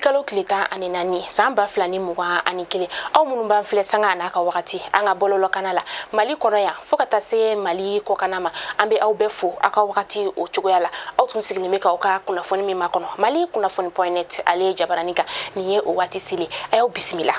kalo kilita ani nani samba flani muga ani kile aw munun ban filɛ sanga na ka wakati an ka bololo kana la Mali kɔnɔ yan fo ka taa se Mali kɔkana ma an bɛ aw bɛɛ fo a ka wakati o cogoya la aw tun sigilen bɛ ka aw ka kunnafoni min ma kɔnɔ Mali kunnafoni.net ale jabarani kan nin ye o waati sele a y'aw bisimila.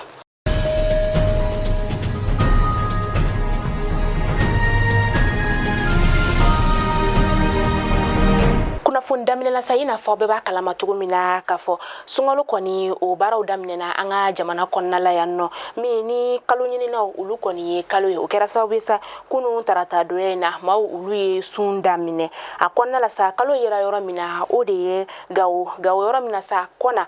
Kunnafoni daminɛla sa i n'a fɔ bɛɛ b'a kalama cogo min na k'a fɔ sunkalo kɔni o baaraw daminɛna an ka jamana kɔnɔna la yan nɔ min ni kalo ɲininaw olu kɔni ye kalo ye o kɛra sababu ye sa kunun tarata donya in na maaw olu ye sun daminɛ a kɔnɔna la sa kalo yera yɔrɔ min na o de ye Gawo yɔrɔ min na sa kɔna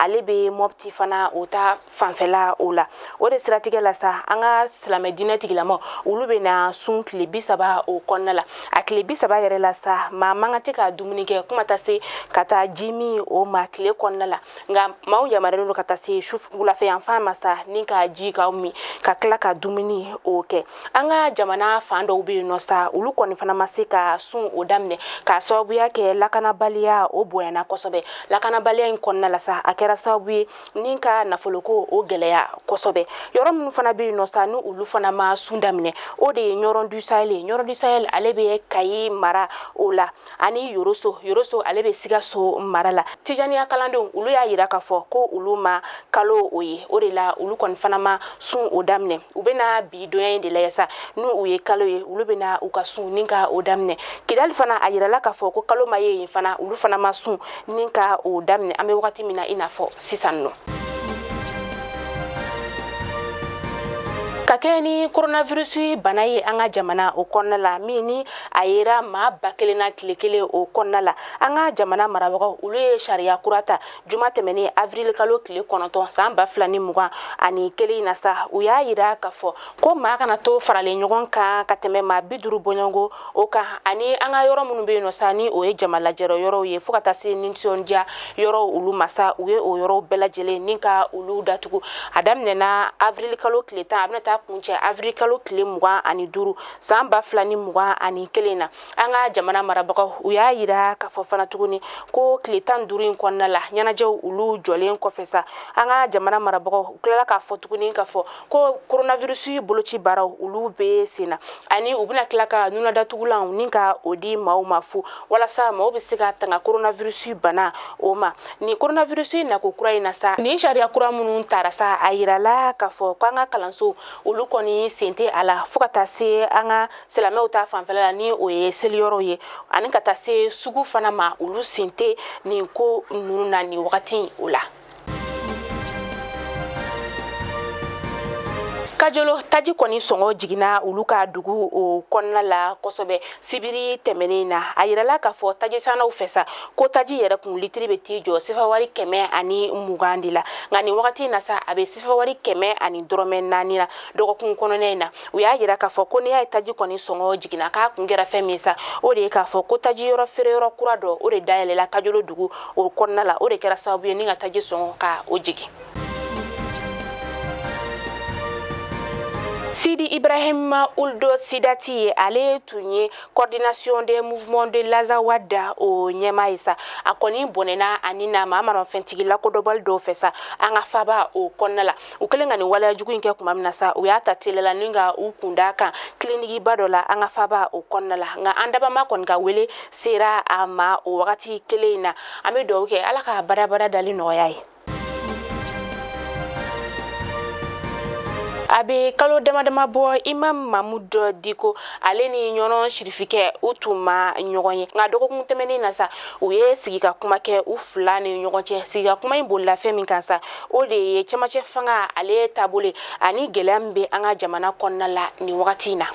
ale bɛ Mopti fana o ta fanfɛla o la o de siratigɛ la sa an ka silamɛ diinɛ tigilamaw olu bɛ na sun tile 30 o kɔnɔna la a tile 30 yɛrɛ la sa maa man ka tɛ ka dumuni kɛ kuma ta se ka taa jimi o ma tile kɔnɔna la nka maaw yamariyalen don ka taa se wulafɛ yanfan ma sa ni ka ji k'aw min ka tila ka dumuni o kɛ an ka jamana fan dɔw bɛ yen nɔ sa olu kɔni fana ma se ka sun o daminɛ ka sababuya kɛ lakanabaliya o bonyana kosɛbɛ lakanabaliya in kɔnɔna la sa a kɛra sababu ye ni ka nafoloko o gɛlɛya kosɛbɛ yɔrɔ minnu fana bɛ yen nɔ sa ni olu fana ma sun daminɛ o de ye Ɲɔrɔn du Sahel ale bɛ Kayi mara o la ani Yoroso ale bɛ Sikaso mara la Tijaniya kalandenw olu y'a yira k'a fɔ ko olu ma kalo o ye o de la olu kɔni fana ma sun o daminɛ u bɛna bi donya in de la sa n'u u ye kalo ye olu bɛna u ka sun ni ka o daminɛ Kidali fana a yirala k'a fɔ ko kalo ma ye yen fana olu fana ma sun ni ka o daminɛ an bɛ wagati min na i n'a fɔ sisan nɔ. Ka kɛ ni coronavirus bana ye an ka jamana o kɔnɔna la min ni a yera maa 1000 na tile kelen o kɔnɔna la an ka jamana marabagaw olu ye sariya kura ta juma tɛmɛnen avril kalo tile 9 san 2021 na sa u y'a yira k'a fɔ ko maa kana to faralen ɲɔgɔn kan ka tɛmɛ maa 50 bɔɲɔgɔnko o kan ani an ka yɔrɔ minnu bɛ yen nɔ sa ni o ye jama lajɛrɛ yɔrɔw ye fo ka taa se nisɔndiya yɔrɔw olu ma sa u ye o yɔrɔw bɛɛ lajɛlen ni ka olu datugu a daminɛna avril kalo tile 10 a bɛna taa kuncɛ avril kalo tile 25 san 2021 na an ka jamana marabagaw u y'a yira k'a fɔ fana tuguni ko tile 15 in kɔnɔna la ɲɛnajɛw olu jɔlen kɔfɛ sa an ka jamana marabagaw u tilala k'a fɔ tuguni k'a fɔ ko coronavirus boloci baaraw olu bɛ sen na ani u bɛna tila ka nuna datugulanw ni ka o di maaw ma fu walasa maaw bɛ se ka tanga coronavirus bana o ma ni coronavirus nako kura in na sa ni sariya kura minnu tara sa a yirala k'a fɔ ko an ka kalanso olu kɔni sen tɛ a la fo ka taa se an ka silamɛw ta fanfɛla la ni o ye seliyɔrɔw ye ani ka taa se sugu fana ma olu sen tɛ nin ko ninnu na nin wagati o la. Kajolo taji kɔni sɔngɔ jiginna olu ka dugu o kɔnɔna la kosɛbɛ sibiri tɛmɛnen na a yirala k'a fɔ taji sannaw fɛ sa ko taji yɛrɛ kun litiri bɛ t'i jɔ sifa wari 120 de la nka nin wagati na sa a bɛ sifa wari 104 na dɔgɔkun kɔnɔna in na u y'a yira k'a fɔ ko n'i y'a ye taji kɔni sɔngɔ jiginna k'a kun kɛra fɛn min sa o de ye k'a fɔ ko taji yɔrɔ feere yɔrɔ kura dɔ o de dayɛlɛla Kajolo dugu o kɔnɔna la o de kɛra sababu ye ni ka taji sɔngɔ ka o jigin. Sidi Ibrahima Uldo Sidati ale tun ye coordination des mouvements de l'Azawada o ɲɛmaa ye sa a kɔni bɔnɛna ani na maa manafɛntigi lakodɔbali dɔw fɛ sa an ka faba o kɔnɔna la u kɛlen ka nin waleya jugu in kɛ tuma min na sa u y'a ta tele la ni ka u kunda kan kilinikiba dɔ la an ka faba o kɔnɔna la nka an dabama kɔni ka wele sera a ma o wagati kelen in na an bɛ dugawu kɛ ala ka barabara dali nɔgɔya ye. A bɛ kalo damadama bɔ Imam Mamudu Diko ale ni Ɲɔrɔn Sirifikɛ u tun ma ɲɔgɔn ye nka dɔgɔkun tɛmɛnen na sa u ye sigi ka kuma kɛ u fila ni ɲɔgɔn cɛ sigi ka kuma in bolila fɛn min kan sa o de ye cɛmancɛ fanga ale taabolo ani gɛlɛya min bɛ an ka jamana kɔnɔna la nin wagati in na.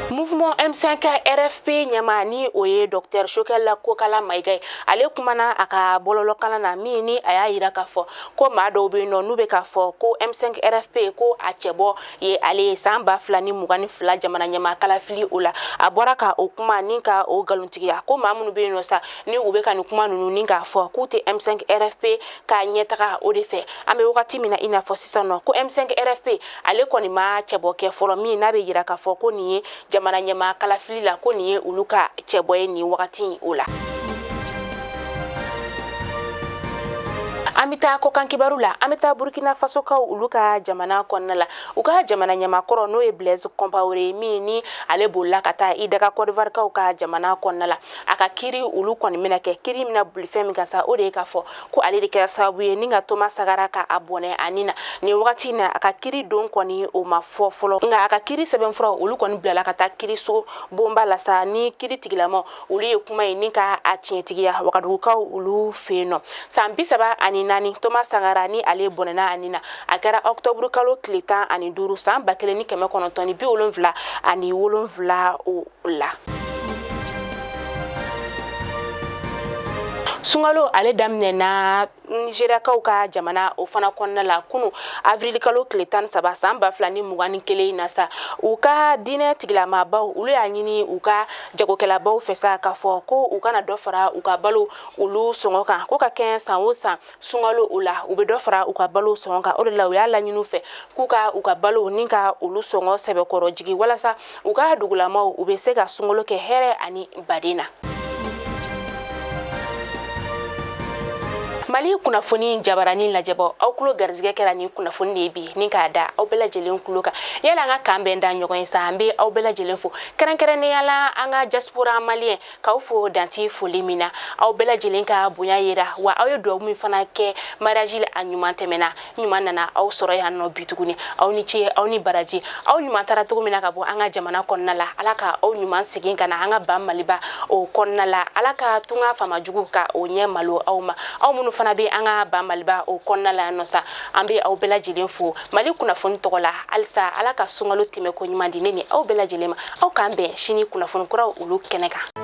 Mouvement M5 RFP ɲɛmaa ni o ye Dr Shokɛla Kokala Mayiga ye ale kumana a ka bɔlɔlɔkalan na min ni a y'a yira k'a fɔ ko maa dɔw bɛ yen nɔ n'u bɛ k'a fɔ ko M5 RFP ko a cɛbɔ ye ale ye san 2022 jamana ɲɛmaa kalafili o la a bɔra ka o kuma ni ka o nkalontigiya ko maa minnu bɛ yen nɔ sa ni u bɛ ka nin kuma ninnu ni k'a fɔ k'u tɛ M5 RFP ka ɲɛtaga o de fɛ an bɛ wagati min na i n'a fɔ sisan nɔ ko M5 RFP ale kɔni ma cɛbɔ kɛ fɔlɔ min n'a bɛ yira k'a fɔ ko nin ye jamana ɲɛmaa kalafili la ko nin ye olu ka cɛbɔ ye nin wagati o la. Amita ko kan kibaru la amita Burkina Faso ka ulu ka jamana kɔnɔna la u ka jamana ɲamakɔrɔ n'o ye Blaise Compaoré min ni ale bolila ka taa i daga Côte d'Ivoire kaw ka jamana kɔnɔna la a ka kiri ulu kɔni mina kɛ kiri mina boli fɛn min kan sa o de ye k'a fɔ ko ale de kɛra sababu ye ni ka Thomas Sankara ka a bɔnɛ ani na ni wagati na a ka kiri don kɔni o ma fɔ fɔlɔ nka a ka kiri sɛbɛnfura olu kɔni bilala ka taa kiri so bonba la sa ni kiri tigilama olu ye kuma ye ni ka a tiɲɛtigiya Wagadugukaw olu fɛ yen nɔ san 34 Thomas Sankara ni ale bɔnɛna ani na a kɛra octobre kalo tile 15 san 1977 o la. Sungalo ale daminɛna Nigeriakaw ka jamana o fana kɔnɔna la kunu avril kalo tile 13 san 2021 na sa u ka diinɛ tigilamaabaw olu y'a ɲini u ka jagokɛlabaw fɛ sa k'a fɔ ko u kana dɔ fara u ka balo olu sɔngɔ kan ko ka kɛ san o san sungalo o la u bɛ dɔ fara u ka balo sɔngɔ kan o de la u y'a laɲini u fɛ k'u ka u ka balo ni ka olu sɔngɔ sɛbɛkɔrɔ jigi walasa u ka dugulamaw u bɛ se ka sungalo kɛ hɛrɛ ani baden na. Mali kunnafoni jabarani lajɛbɔ aw kulo garizigɛ kɛra ni kunnafoni de bi ni k'a da aw bɛɛ lajɛlen kulo kan yala an ka kan bɛn da ɲɔgɔn ye sa an bɛ aw bɛɛ lajɛlen fo kɛrɛnkɛrɛnnenya la an ka diaspora malien k'aw fo danti foli min na aw bɛɛ lajɛlen ka bonya yira wa aw ye duwawu min fana kɛ mariage a ɲuman tɛmɛna ɲuman nana aw sɔrɔ yan nɔ bi tuguni aw ni ce aw ni baraji aw ɲuman taara cogo min na ka bɔ an ka jamana kɔnɔna la ala ka aw ɲuman segin ka na an ka ban maliba o kɔnɔna la ala ka tunga fama jugu ka o ɲɛ malo aw ma aw minnu fana bɛ an ka ban maliba o kɔnɔna la yan nɔ sa an bɛ aw bɛɛ lajɛlen fo mali kunnafoni tɔgɔ la halisa ala ka sunkalo tɛmɛ ko ɲuman di ne ni aw bɛɛ lajɛlen ma aw k'an bɛn sini kunnafoni kuraw olu kɛnɛ kan.